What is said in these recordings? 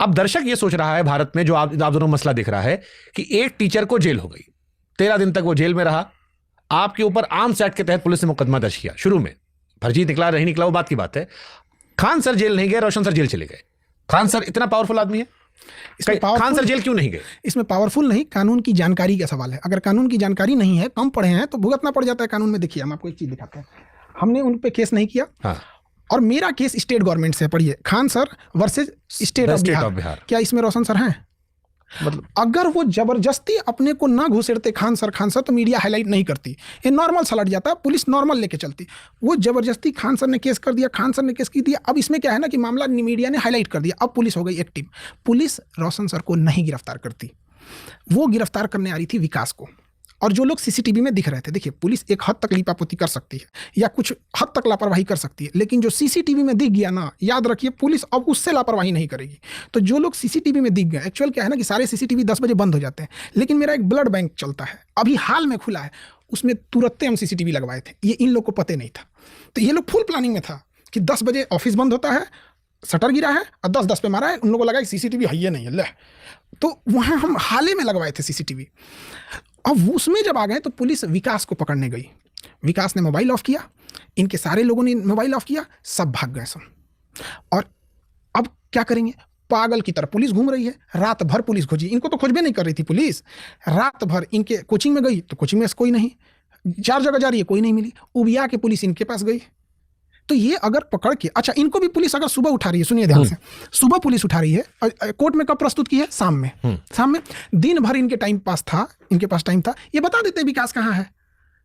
अब दर्शक ये सोच रहा है भारत में, जो आप दोनों मसला दिख रहा है कि एक टीचर को जेल हो गई, 13 दिन तक वो जेल में रहा, आपके ऊपर आर्म्स एक्ट के तहत पुलिस ने मुकदमा दर्ज किया। शुरू में फर्जी निकला नहीं निकला वो बात की बात है। खान सर जेल नहीं गए, रोशन सर जेल चले गए। खान सर इतना पावरफुल आदमी है, खान सर जेल क्यों नहीं गए? इसमें पावरफुल नहीं, कानून की जानकारी का सवाल है। अगर कानून की जानकारी नहीं है, कम पढ़े हैं, तो भुगतना पड़ जाता है कानून में। देखिए, हम आपको एक चीज दिखाते हैं, हमने उन पे केस नहीं किया। हाँ। और मेरा केस स्टेट गवर्नमेंट से, पढ़िए, Khan sir versus state of Bihar. क्या इसमें रोशन सर हैं? मतलब अगर वो जबरदस्ती अपने को ना घुसेड़ते खान सर तो मीडिया हाईलाइट नहीं करती, ये नॉर्मल सलट जाता, पुलिस नॉर्मल लेके चलती। वो जबरदस्ती खान सर ने केस कर दिया, खान सर ने केस की दिया। अब इसमें क्या है ना कि मामला मीडिया ने हाईलाइट कर दिया, अब पुलिस हो गई एक्टिव। पुलिस रोशन सर को नहीं गिरफ्तार करती, वो गिरफ्तार करने आ रही थी विकास को। और जो लोग सीसीटीवी में दिख रहे थे, देखिए, पुलिस एक हद तक लीपापोती कर सकती है या कुछ हद तक लापरवाही कर सकती है, लेकिन जो सीसीटीवी में दिख गया ना, याद रखिए, पुलिस अब उससे लापरवाही नहीं करेगी। तो जो लोग सीसीटीवी में दिख गए, एक्चुअल क्या है ना कि सारे सीसीटीवी 10 बजे बंद हो जाते हैं, लेकिन मेरा एक ब्लड बैंक चलता है, अभी हाल में खुला है, उसमें तुरंत हम सीसीटीवी लगवाए थे। ये इन लोग को पता नहीं था, तो ये लोग फुल प्लानिंग में था कि 10 बजे ऑफिस बंद होता है, शटर गिरा है और 10-10 पे मारा है। उन लोगों को लगा कि सीसीटीवी है नहीं है, तो वहाँ हम हाल में लगवाए थे सीसीटीवी। अब उसमें जब आ गए तो पुलिस विकास को पकड़ने गई, विकास ने मोबाइल ऑफ किया, इनके सारे लोगों ने मोबाइल ऑफ किया, सब भाग गए सब। और अब क्या करेंगे? पागल की तरह पुलिस घूम रही है, रात भर पुलिस खोजी, इनको तो खोजबे नहीं कर रही थी पुलिस। रात भर इनके कोचिंग में गई तो कोचिंग में कोई नहीं, 4 जगह जा रही है, कोई नहीं मिली, उबिया के पुलिस इनके पास गई। तो ये अगर पकड़ के, अच्छा, इनको भी पुलिस अगर सुबह उठा रही है, सुनिए ध्यान से, सुबह पुलिस उठा रही है, कोर्ट में कब प्रस्तुत की है? शाम में। दिन भर इनके टाइम पास था, इनके पास टाइम था, ये बता देते विकास कहाँ है,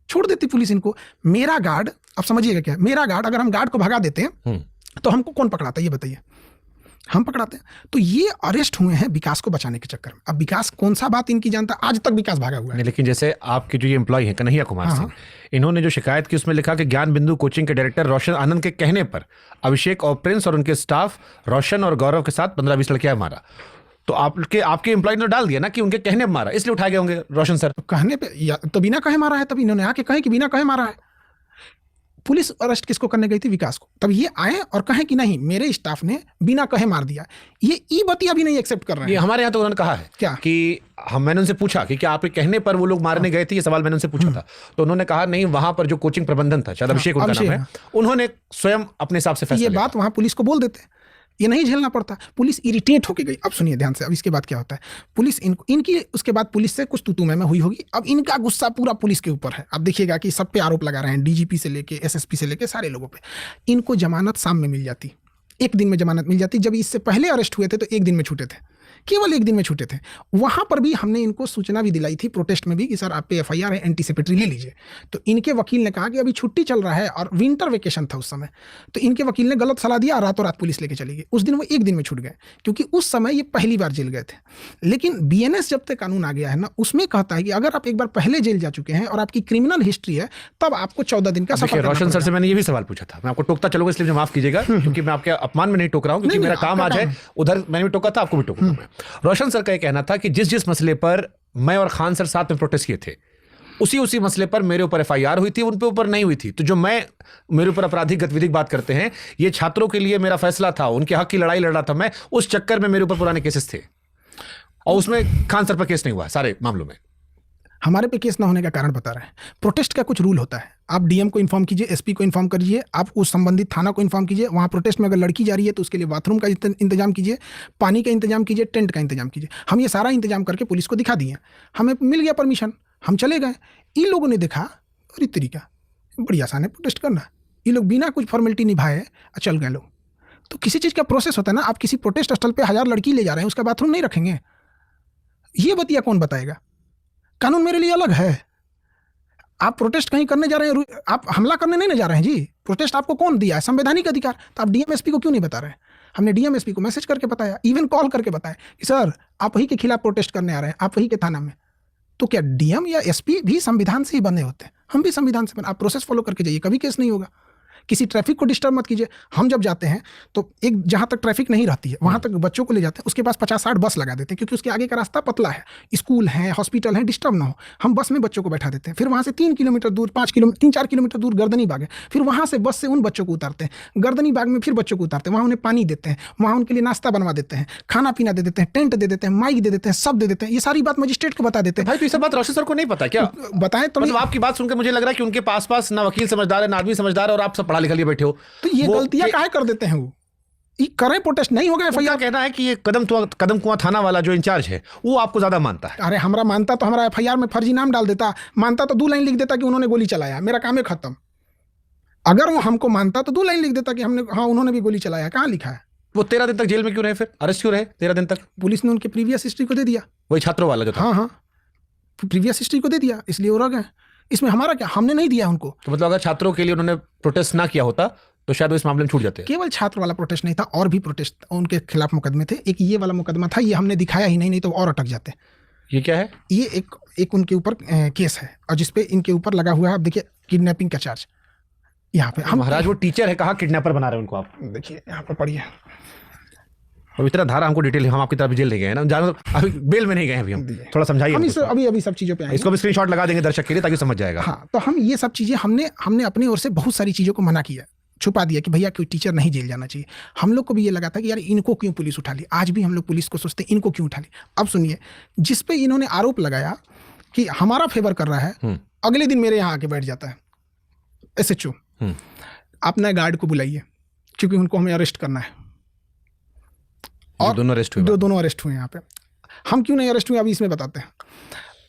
छोड़ देती पुलिस इनको। मेरा गार्ड, अब समझिएगा क्या, मेरा गार्ड, अगर हम गार्ड को भगा देते हैं तो हमको कौन पकड़ाता है, ये बताइए? हम पकड़ाते हैं। तो ये अरेस्ट हुए हैं विकास को बचाने के चक्कर में। अब विकास कौन सा बात इनकी जानता है? आज तक विकास भागा हुआ है। लेकिन जैसे आपके जो ये एम्प्लॉय हैं कन्हैया कुमार सिंह, इन्होंने जो शिकायत की उसमें लिखा कि ज्ञान बिंदु कोचिंग के डायरेक्टर रोशन आनंद के कहने पर अभिषेक और प्रिंस और उनके स्टाफ रोशन और गौरव के साथ 15-20 लड़कियां मारा। तो आपके एम्प्लॉय ने डाल दिया ना कि उनके कहने पर मारा, इसलिए उठाए गए होंगे रोशन सर। कहने पे या तो बिना कहे मारा है, तब इन्होंने आके कहे कि बिना कहे मारा है। पुलिस अरेस्ट किसको करने गई थी? विकास को। तब ये आए और कहें कि नहीं, मेरे स्टाफ ने बिना कहे मार दिया। ये बतिया भी नहीं एक्सेप्ट कर रहे हैं। ये हमारे यहाँ तो उन्होंने कहा है क्या कि मैंने उनसे पूछा कि क्या आपके कहने पर वो लोग मारने गए थे, ये सवाल मैंने उनसे पूछा था, तो उन्होंने कहा नहीं, वहां पर जो कोचिंग प्रबंधन था, शायद अभिषेक उनका नाम है, उन्होंने स्वयं अपने हिसाब से फैसला। ये बात वहां पुलिस को बोल देते, ये नहीं झेलना पड़ता। पुलिस इरिटेट होके गई। अब सुनिए ध्यान से, अब इसके बाद क्या होता है, पुलिस इनकी उसके बाद पुलिस से कुछ तू मैं हुई होगी। अब इनका गुस्सा पूरा पुलिस के ऊपर है। अब देखिएगा कि सब पे आरोप लगा रहे हैं, डीजीपी से लेके एसएसपी से लेके सारे लोगों पे। इनको जमानत शाम में मिल जाती, 1 दिन में जमानत मिल जाती। जब इससे पहले अरेस्ट हुए थे तो 1 दिन में छूटे थे, केवल 1 दिन में छूटे थे। वहां पर भी हमने इनको सूचना भी दिलाई थी प्रोटेस्ट में भी कि सर आप पे एफआईआर है, एंटीसिपेटरी ले लीजिए। तो इनके वकील ने कहा कि अभी छुट्टी चल रहा है और विंटर वेकेशन था उस समय, तो इनके वकील ने गलत सलाह दिया, रातों रात पुलिस लेके चली गई। उस दिन वो 1 दिन में छूट गए, क्योंकि उस समय ये पहली बार जेल गए थे। लेकिन बीएनएस जब तक कानून आ गया है ना, उसमें कहता है कि अगर आप एक बार पहले जेल जा चुके हैं और आपकी क्रिमिनल हिस्ट्री है, तब आपको 14 दिन का सफर। रोशन सर से मैंने ये भी सवाल पूछा था, मैं आपको टोकता चलूंगा इसलिए माफ कीजिएगा, क्योंकि मैं आपके अपमान में नहीं टोक रहा हूं, क्योंकि मेरा काम आज है। उधर मैंने भी टोका था, आपको भी टोकूंगा। रोशन सर का कहना था कि जिस मसले पर मैं और खान सर साथ में प्रोटेस्ट किए थे, उसी मसले पर मेरे ऊपर एफआईआर हुई थी, उन पे ऊपर नहीं हुई थी। तो जो मेरे ऊपर आपराधिक गतिविधि की बात करते हैं, ये छात्रों के लिए मेरा फैसला था, उनके हक की लड़ाई लड़ रहा था मैं, उस चक्कर में मेरे ऊपर पुराने केसेस थे और उसमें खान सर पर केस नहीं हुआ। सारे मामलों में हमारे पे केस ना होने का कारण बता रहे हैं। प्रोटेस्ट का कुछ रूल होता है, आप डीएम को इन्फॉर्म कीजिए, एसपी को इन्फॉर्म करिए, आप उस संबंधित थाना को इन्फॉर्म कीजिए। वहाँ प्रोटेस्ट में अगर लड़की जा रही है तो उसके लिए बाथरूम का इंतजाम कीजिए, पानी का इंतजाम कीजिए, टेंट का इंतजाम कीजिए। हम ये सारा इंतजाम करके पुलिस को दिखा दिए, हमें मिल गया परमिशन, हम चले गए। इन लोगों ने देखा, अरे तरीका बड़ी आसान है प्रोटेस्ट करना, ये लोग बिना कुछ फॉर्मेलिटी निभाए चल गए लोग। तो किसी चीज़ का प्रोसेस होता है ना, आप किसी प्रोटेस्ट स्थल पर 1000 लड़की ले जा रहे हैं, उसका बाथरूम नहीं रखेंगे? ये कौन बताएगा? कानून मेरे लिए अलग है। आप प्रोटेस्ट कहीं करने जा रहे हैं, आप हमला करने नहीं जा रहे हैं जी। प्रोटेस्ट आपको कौन दिया है? संवैधानिक अधिकार। तो आप डीएम एसपी को क्यों नहीं बता रहे हैं? हमने डीएम एसपी को मैसेज करके बताया, इवन कॉल करके बताया कि सर आप वही के खिलाफ प्रोटेस्ट करने आ रहे हैं, आप वही के थाना में। तो क्या डीएम या एसपी भी संविधान से ही बने होते हैं? हम भी संविधान से बने। आप प्रोसेस फॉलो करके जाइए, कभी केस नहीं होगा। किसी ट्रैफिक को डिस्टर्ब मत कीजिए। हम जब जाते हैं तो एक जहाँ तक ट्रैफिक नहीं रहती है वहाँ तक बच्चों को ले जाते हैं, उसके पास 50-60 बस लगा देते हैं, क्योंकि उसके आगे का रास्ता पतला है, स्कूल है, हॉस्पिटल है, डिस्टर्ब ना हो। हम बस में बच्चों को बैठा देते हैं, फिर वहाँ से 3 किलोमीटर दूर, 3-4 किलोमीटर दूर गर्दनी बाग है, फिर वहाँ से बस से उन बच्चों को उतारते हैं, गर्दनी बाग में फिर बच्चों को उतारते हैं, वहाँ उन्हें पानी देते हैं, वहाँ उनके लिए नाश्ता बनवा देते हैं, खाना पीना दे देते हैं, टेंट दे देते हैं, माइक दे देते हैं, सब दे देते हैं। ये सारी बात मजिस्ट्रेट को बता देते हैं। भाई तो ये सब बात रोशन सर को नहीं पता क्या? बताएं तो मतलब आपकी बात सुनकर मुझे लग रहा है कि उनके पास ना वकील समझदार है ना आदमी समझदार है, और आप सब पढ़ा लिखा लिए बैठे हो। तो ये गलतियां काहे कर देते हैं वो? करें प्रोटेस्ट, नहीं होगा एफआईआर। कहना है कि ये कदम कुआं थाना वाला जो इंचार्ज है वो आपको ज्यादा मानता है। अरे हमारा मानता तो हमारा एफआईआर में फर्जी नाम डाल देता, मानता तो 2 लाइन लिख देता कि उन्होंने गोली चलाया, मेरा काम है खत्म। अगर वो हमको मानता तो 2 लाइन लिख देता कि उन्होंने भी गोली चलाया। कहाँ लिखा है? वो 13 दिन तक जेल में क्यों रहे, फिर अरेस्ट क्यों रहे 13 दिन तक? पुलिस ने उनके प्रीवियस हिस्ट्री को दे दिया, वही छात्रों वाला जो था। हाँ, प्रीवियस हिस्ट्री को दे दिया, इसलिए वो रह गए। इसमें हमारा क्या, हमने नहीं दिया उनको। तो मतलब अगर छात्रों के लिए उन्होंने प्रोटेस्ट ना किया होता तो शायद वो इस मामले में छूट जाते। केवल छात्र वाला प्रोटेस्ट नहीं था, और भी प्रोटेस्ट उनके खिलाफ मुकदमे थे। एक ये वाला मुकदमा था, ये हमने दिखाया ही नहीं तो और अटक जाते। ये क्या है? ये एक उनके ऊपर केस है, और जिसपे इनके ऊपर लगा हुआ है, आप देखिए, किडनैपिंग का चार्ज। यहाँ पे हम महाराज वो टीचर है, कहाँ किडनैपर बना रहे हैं उनको? आप देखिए यहाँ पर पढ़िए। अब इतना धारा हमको डिटेल, हम आपकी तरफ जेल ले गए हैं ना, जानो अभी बेल में नहीं गए हैं। अभी हम थोड़ा समझाइए। हम अभी सब चीजों पे आएंगे। इसको भी स्क्रीनशॉट लगा देंगे दर्शक के लिए ताकि समझ जाएगा। हाँ, तो हम ये सब चीजें हमने अपनी ओर से बहुत सारी चीजों को मना किया, छुपा दिया कि भैया कोई टीचर नहीं जेल जाना चाहिए। हम लोग को भी ये लगा था कि यार इनको क्यों पुलिस उठा ली। आज भी हम लोग पुलिस को सोचते हैं इनको क्यों उठा ली। अब सुनिए, जिस पे इन्होंने आरोप लगाया कि हमारा फेवर कर रहा है, अगले दिन मेरे यहाँ आके बैठ जाता है SHO, अपना गार्ड को बुलाइए क्योंकि उनको हमें अरेस्ट करना है। और दोनों अरेस्ट हुए यहाँ पे। हम क्यों नहीं अरेस्ट हुए अभी इसमें बताते हैं।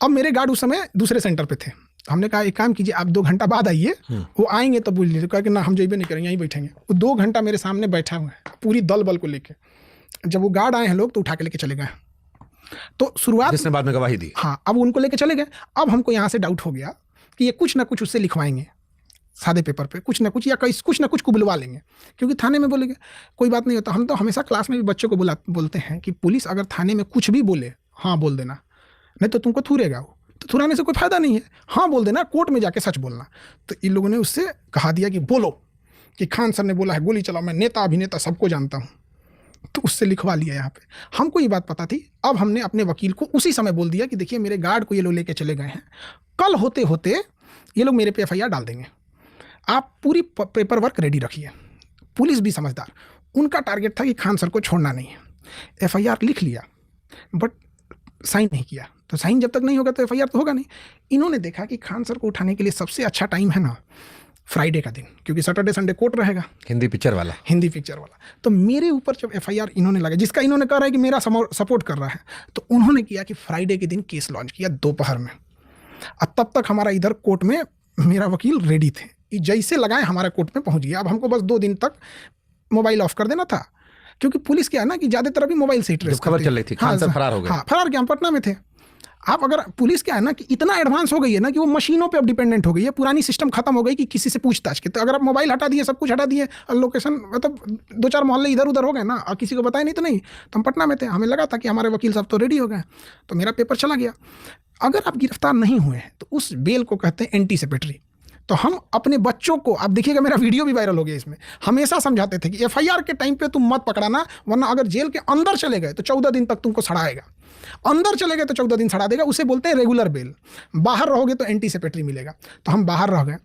अब मेरे गार्ड उस समय दूसरे सेंटर पे थे। हमने कहा एक काम कीजिए, आप 2 घंटा बाद आइए। वो आएंगे तब बोल लीजिए। कहा कि ना, हम जेबे नहीं करेंगे, यहीं बैठेंगे। वो 2 घंटा मेरे सामने बैठा हुआ है पूरी दल बल को लेके। जब वो गार्ड आए हैं लोग तो उठा के लेके चले गए। तो शुरुआत, जिसने बाद में गवाही दी, हाँ, अब उनको लेके चले गए। अब हमको यहाँ से डाउट हो गया कि ये कुछ ना कुछ उससे लिखवाएंगे सादे पेपर पे, कुछ ना कुछ, या कुछ ना कुछ को बुलवा लेंगे, क्योंकि थाने में बोलेंगे कोई बात नहीं होता। हम तो हमेशा क्लास में भी बच्चों को बोलते हैं कि पुलिस अगर थाने में कुछ भी बोले, हाँ बोल देना, नहीं तो तुमको थूरेगा वो। तो थुराने से कोई फायदा नहीं है, हाँ बोल देना, कोर्ट में जाके सच बोलना। तो इन लोगों ने उससे कहा दिया कि बोलो कि खान सर ने बोला है गोली चलाओ, मैं नेता अभिनेता सबको जानता हूँ। तो उससे लिखवा लिया यहाँ पे। हमको ये बात पता थी। अब हमने अपने वकील को उसी समय बोल दिया कि देखिए मेरे गार्ड को ये लोग लेके चले गए हैं, कल होते होते ये लोग मेरे पे FIR डाल देंगे, आप पूरी पेपर वर्क रेडी रखिए। पुलिस भी समझदार, उनका टारगेट था कि खान सर को छोड़ना नहीं है। FIR लिख लिया बट साइन नहीं किया। तो साइन जब तक नहीं होगा तो FIR तो होगा नहीं। इन्होंने देखा कि खान सर को उठाने के लिए सबसे अच्छा टाइम है ना फ्राइडे का दिन, क्योंकि सैटरडे संडे कोर्ट रहेगा, हिंदी पिक्चर वाला। तो मेरे ऊपर जब FIR इन्होंने लगा, जिसका इन्होंने कहा है कि मेरा सपोर्ट कर रहा है, तो उन्होंने किया कि फ्राइडे के दिन केस लॉन्च किया दोपहर में। अब तब तक हमारा इधर कोर्ट में मेरा वकील रेडी थे, जैसे लगाए हमारे कोर्ट में पहुंच गया। अब हमको बस 2 दिन तक मोबाइल ऑफ कर देना था, क्योंकि पुलिस क्या है ना कि ज्यादातर अभी मोबाइल से ट्रेस खबर चल रही थी, खान सर फरार हो गए। हाँ, फरार क्या, हम पटना में थे। आप अगर पुलिस क्या है ना कि इतना एडवांस हो गई है ना कि वो मशीनों पे अब डिपेंडेंट हो गई है, पुरानी सिस्टम खत्म हो गई कि किसी से पूछताछ के। तो अगर आप मोबाइल हटा दिए, सब कुछ हटा दिए, लोकेशन मतलब 2-4 मोहल्ले इधर उधर हो गए ना, और किसी को बताया नहीं तो नहीं। तो हम पटना में थे, हमें लगा था कि हमारे वकील साहब तो रेडी हो गए, तो मेरा पेपर चला गया। अगर आप गिरफ्तार नहीं हुए हैं तो उस बेल को कहते हैं एंटीसिपेटरी। तो हम अपने बच्चों को, आप देखिएगा मेरा वीडियो भी वायरल हो गया इसमें, हमेशा समझाते थे कि FIR के टाइम पे तुम मत पकड़ाना, वरना अगर जेल के अंदर चले गए तो 14 दिन तक तुमको सड़ाएगा। अंदर चले गए तो 14 दिन सड़ा देगा, उसे बोलते हैं रेगुलर बेल। बाहर रहोगे तो एंटीसिपेटरी मिलेगा। तो हम बाहर रह गए।